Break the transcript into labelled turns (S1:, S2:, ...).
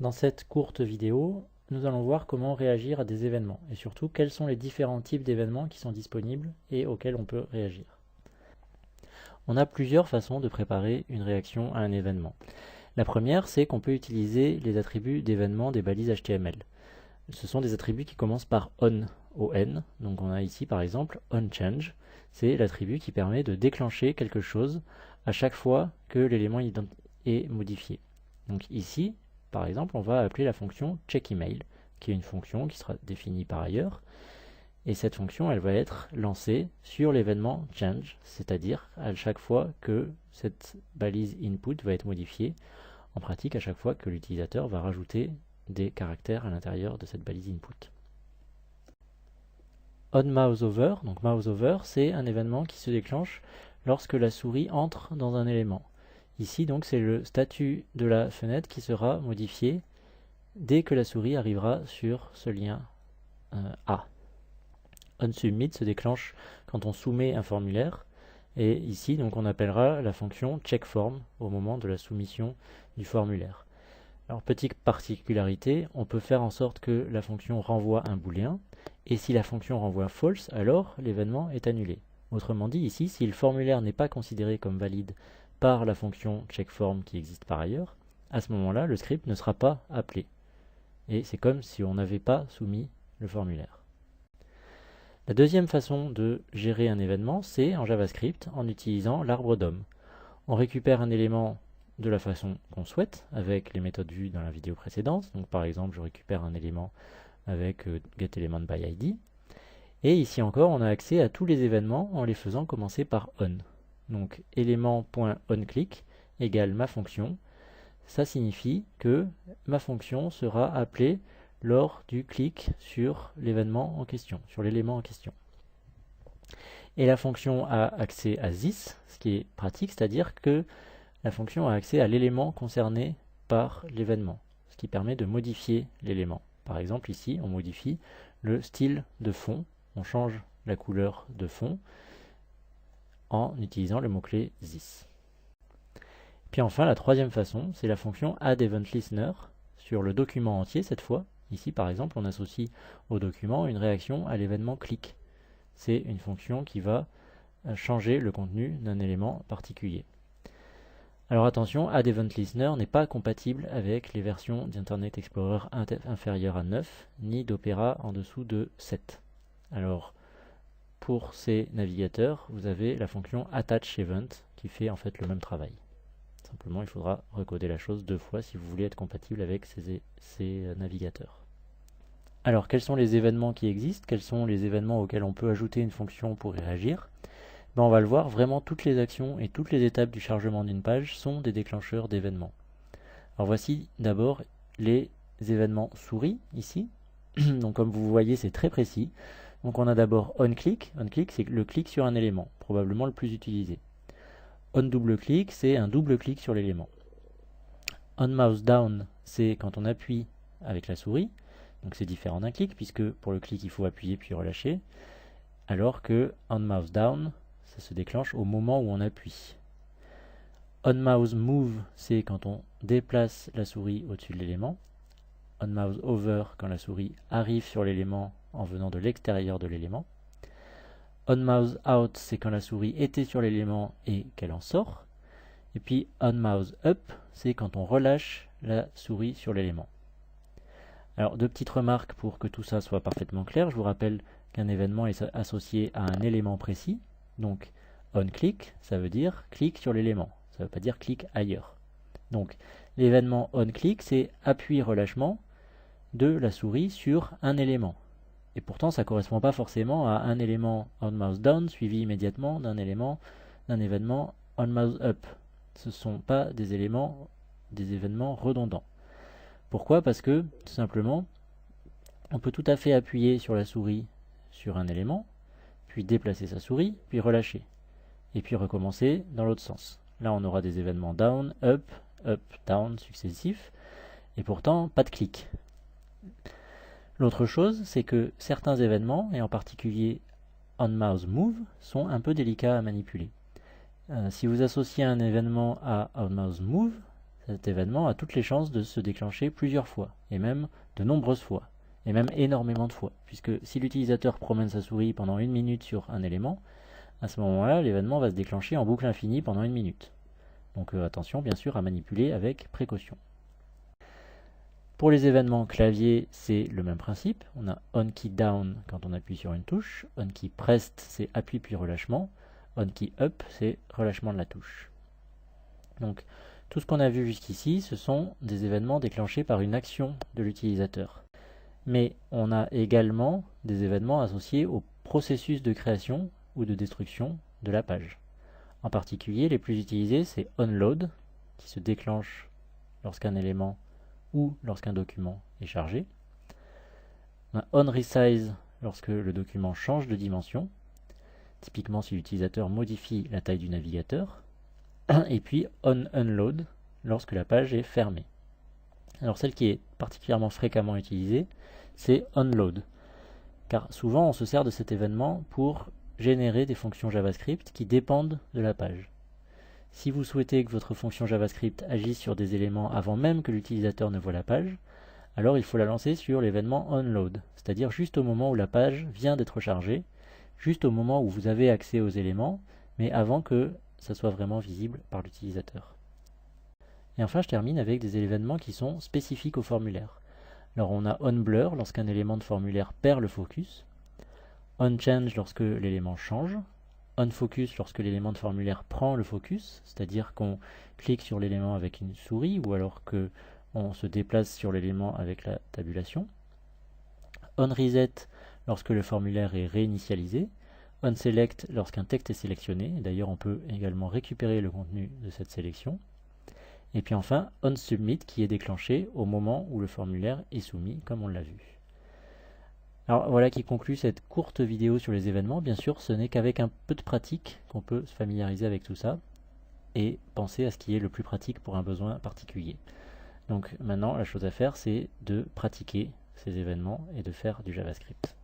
S1: Dans cette courte vidéo, nous allons voir comment réagir à des événements et surtout quels sont les différents types d'événements qui sont disponibles et auxquels on peut réagir. On a plusieurs façons de préparer une réaction à un événement. La première, c'est qu'on peut utiliser les attributs d'événements des balises HTML. Ce sont des attributs qui commencent par on, on. Donc on a ici par exemple onChange. C'est l'attribut qui permet de déclencher quelque chose à chaque fois que l'élément est modifié. Donc ici, par exemple, on va appeler la fonction checkEmail, qui est une fonction qui sera définie par ailleurs. Et cette fonction, elle va être lancée sur l'événement change, c'est-à-dire à chaque fois que cette balise input va être modifiée, en pratique à chaque fois que l'utilisateur va rajouter des caractères à l'intérieur de cette balise input. OnMouseOver, donc mouseover, c'est un événement qui se déclenche lorsque la souris entre dans un élément. Ici donc c'est le statut de la fenêtre qui sera modifié dès que la souris arrivera sur ce lien A. OnSubmit se déclenche quand on soumet un formulaire et ici donc on appellera la fonction checkForm au moment de la soumission du formulaire. Alors petite particularité, on peut faire en sorte que la fonction renvoie un booléen et si la fonction renvoie false, alors l'événement est annulé. Autrement dit ici, si le formulaire n'est pas considéré comme valide par la fonction checkForm qui existe par ailleurs, à ce moment-là, le script ne sera pas appelé. Et c'est comme si on n'avait pas soumis le formulaire. La deuxième façon de gérer un événement, c'est en JavaScript en utilisant l'arbre DOM. On récupère un élément de la façon qu'on souhaite, avec les méthodes vues dans la vidéo précédente. Donc par exemple, je récupère un élément avec getElementById. Et ici encore, on a accès à tous les événements en les faisant commencer par on. Donc élément.onClick égale ma fonction. Ça signifie que ma fonction sera appelée lors du clic sur l'événement en question, sur l'élément en question. Et la fonction a accès à this, ce qui est pratique, c'est-à-dire que la fonction a accès à l'élément concerné par l'événement, ce qui permet de modifier l'élément. Par exemple ici, on modifie le style de fond, on change la couleur de fond en utilisant le mot-clé this. Puis enfin, la troisième façon, c'est la fonction addEventListener sur le document entier cette fois. Ici, par exemple, on associe au document une réaction à l'événement click. C'est une fonction qui va changer le contenu d'un élément particulier. Alors attention, addEventListener n'est pas compatible avec les versions d'Internet Explorer inférieures à 9, ni d'Opera en dessous de 7. Alors, pour ces navigateurs, vous avez la fonction attachEvent qui fait en fait le même travail. Simplement, il faudra recoder la chose 2 fois si vous voulez être compatible avec ces navigateurs. Alors, quels sont les événements qui existent? Quels sont les événements auxquels on peut ajouter une fonction pour y réagir? On va le voir, vraiment toutes les actions et toutes les étapes du chargement d'une page sont des déclencheurs d'événements. Alors voici d'abord les événements souris, ici. Donc comme vous voyez, c'est très précis. Donc on a d'abord onClick. OnClick, c'est le clic sur un élément, probablement le plus utilisé. OnDoubleClick, c'est un double clic sur l'élément. OnMouseDown, c'est quand on appuie avec la souris. Donc c'est différent d'un clic, puisque pour le clic, il faut appuyer puis relâcher. Alors que OnMouseDown, ça se déclenche au moment où on appuie. OnMouseMove, c'est quand on déplace la souris au-dessus de l'élément. OnMouseOver, quand la souris arrive sur l'élément en venant de l'extérieur de l'élément. OnMouseOut, c'est quand la souris était sur l'élément et qu'elle en sort. Et puis OnMouseUp, c'est quand on relâche la souris sur l'élément. Alors, deux petites remarques pour que tout ça soit parfaitement clair. Je vous rappelle qu'un événement est associé à un élément précis. Donc, onClick, ça veut dire clic sur l'élément. Ça ne veut pas dire clic ailleurs. Donc, l'événement onClick, c'est appui-relâchement de la souris sur un élément. Et pourtant, ça ne correspond pas forcément à un élément onMouseDown suivi immédiatement d'un événement onMouseUp. Ce ne sont pas des événements redondants. Pourquoi? Parce que, tout simplement, on peut tout à fait appuyer sur la souris sur un élément, puis déplacer sa souris, puis relâcher, et puis recommencer dans l'autre sens. Là, on aura des événements down, up, down successifs, et pourtant, pas de clic. L'autre chose, c'est que certains événements, et en particulier onMouseMove, sont un peu délicats à manipuler. Si vous associez un événement à onMouseMove, cet événement a toutes les chances de se déclencher plusieurs fois, et même de nombreuses fois, et même énormément de fois, puisque si l'utilisateur promène sa souris pendant 1 minute sur un élément, à ce moment-là, l'événement va se déclencher en boucle infinie pendant 1 minute. Donc attention bien sûr à manipuler avec précaution. Pour les événements clavier, c'est le même principe. On a on-key down quand on appuie sur une touche, on-key pressed c'est appui puis relâchement, on-key up c'est relâchement de la touche. Donc tout ce qu'on a vu jusqu'ici, ce sont des événements déclenchés par une action de l'utilisateur. Mais on a également des événements associés au processus de création ou de destruction de la page. En particulier, les plus utilisés, c'est onload, qui se déclenche lorsqu'un élément ou lorsqu'un document est chargé. On a onResize lorsque le document change de dimension, typiquement si l'utilisateur modifie la taille du navigateur. Et puis onUnload lorsque la page est fermée. Alors celle qui est particulièrement fréquemment utilisée, c'est onload, car souvent on se sert de cet événement pour générer des fonctions JavaScript qui dépendent de la page. Si vous souhaitez que votre fonction JavaScript agisse sur des éléments avant même que l'utilisateur ne voit la page, alors il faut la lancer sur l'événement onload, c'est-à-dire juste au moment où la page vient d'être chargée, juste au moment où vous avez accès aux éléments, mais avant que ça soit vraiment visible par l'utilisateur. Et enfin, je termine avec des événements qui sont spécifiques au formulaire. Alors on a onBlur lorsqu'un élément de formulaire perd le focus, onChange lorsque l'élément change, onFocus lorsque l'élément de formulaire prend le focus, c'est-à-dire qu'on clique sur l'élément avec une souris ou alors qu'on se déplace sur l'élément avec la tabulation, onReset lorsque le formulaire est réinitialisé, onSelect lorsqu'un texte est sélectionné, d'ailleurs on peut également récupérer le contenu de cette sélection, et puis enfin onSubmit qui est déclenché au moment où le formulaire est soumis, comme on l'a vu. Alors voilà qui conclut cette courte vidéo sur les événements. Bien sûr, ce n'est qu'avec un peu de pratique qu'on peut se familiariser avec tout ça et penser à ce qui est le plus pratique pour un besoin particulier. Donc maintenant, la chose à faire, c'est de pratiquer ces événements et de faire du JavaScript.